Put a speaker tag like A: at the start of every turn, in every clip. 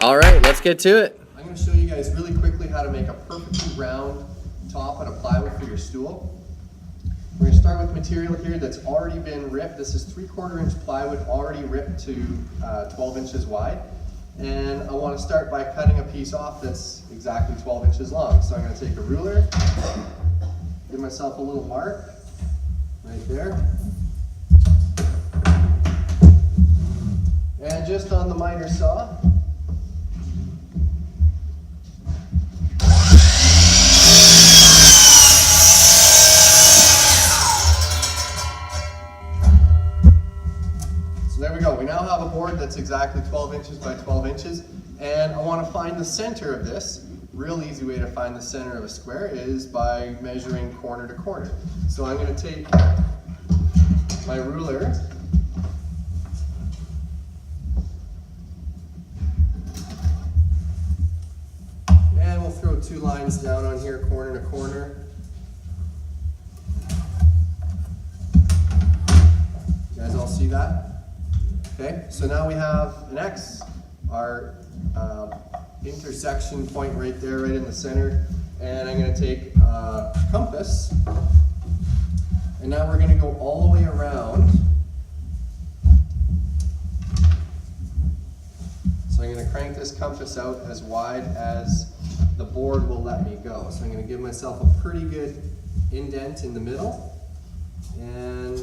A: All right, let's get to it.
B: I'm going to show you guys really quickly how to make a perfectly round top out of plywood for your stool. We're going to start with material here that's already been ripped. This is 3/4 inch plywood already ripped to 12 inches wide. And I want to start by cutting a piece off that's exactly 12 inches long. So I'm going to take a ruler, give myself a little mark right there. And just on the miter saw, so there we go. We now have a board that's exactly 12 inches by 12 inches. And I want to find the center of this. Real easy way to find the center of a square is by measuring corner to corner. So I'm going to take my ruler and we'll throw 2 lines down on here, corner to corner. You guys all see that? Okay, so now we have an X, our intersection point right there, right in the center. And I'm going to take a compass, and now we're going to go all the way around. So I'm going to crank this compass out as wide as the board will let me go. So I'm going to give myself a pretty good indent in the middle, and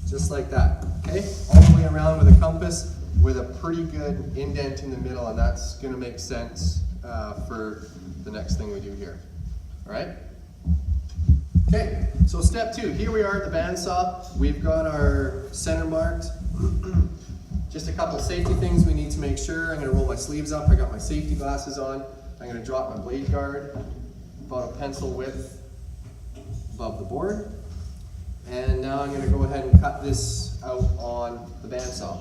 B: just like that, okay? All the way around with a compass with a pretty good indent in the middle, and that's going to make sense for the next thing we do here, all right? Okay, so step 2, here we are at the bandsaw. We've got our center marked. Just a couple safety things we need to make sure. I'm going to roll my sleeves up. I got my safety glasses on. I'm going to drop my blade guard about a pencil width above the board. And now I'm going to go ahead and cut this out on the bandsaw.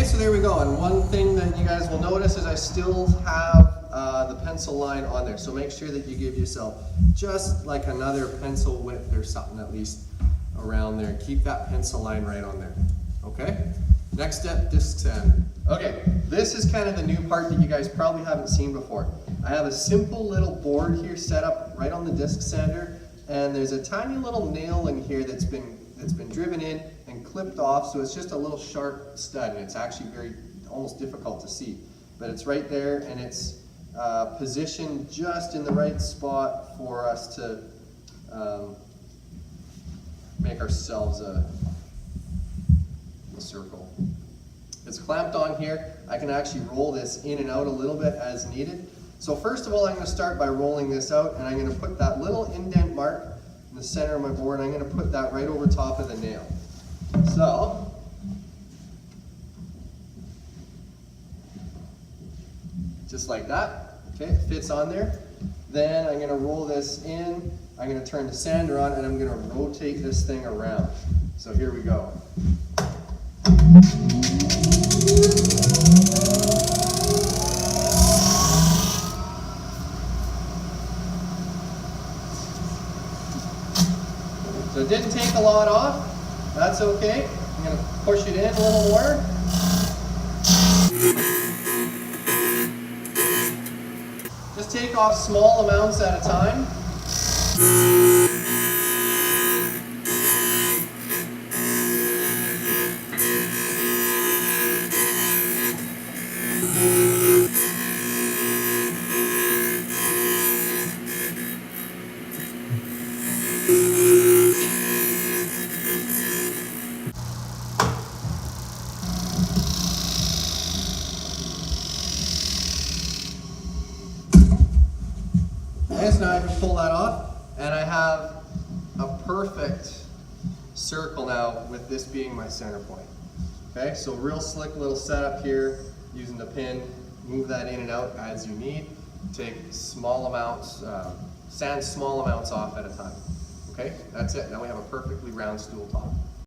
B: So there we go, and one thing that you guys will notice is I still have the pencil line on there, so make sure that you give yourself just like another pencil width or something at least around there. Keep that pencil line right on there, okay? Next step, disc sander. Okay, this is kind of the new part that you guys probably haven't seen before. I have a simple little board here set up right on the disc sander, and there's a tiny little nail in here that's been driven in and clipped off, so it's just a little sharp stud, and it's actually almost difficult to see. But it's right there, and it's positioned just in the right spot for us to make ourselves a circle. It's clamped on here. I can actually roll this in and out a little bit as needed. So first of all, I'm going to start by rolling this out, and I'm going to put that little indent mark in the center of my board. I'm going to put that right over top of the nail. So, just like that, okay, it fits on there. Then I'm going to roll this in, I'm going to turn the sander on, and I'm going to rotate this thing around. So here we go. So it didn't take a lot off. That's okay. I'm going to push it in a little more. Just take off small amounts at a time. Okay, so now I can pull that off, and I have a perfect circle now with this being my center point. Okay, so real slick little setup here, using the pin, move that in and out as you need. Take small amounts, sand small amounts off at a time. Okay, that's it. Now we have a perfectly round stool top.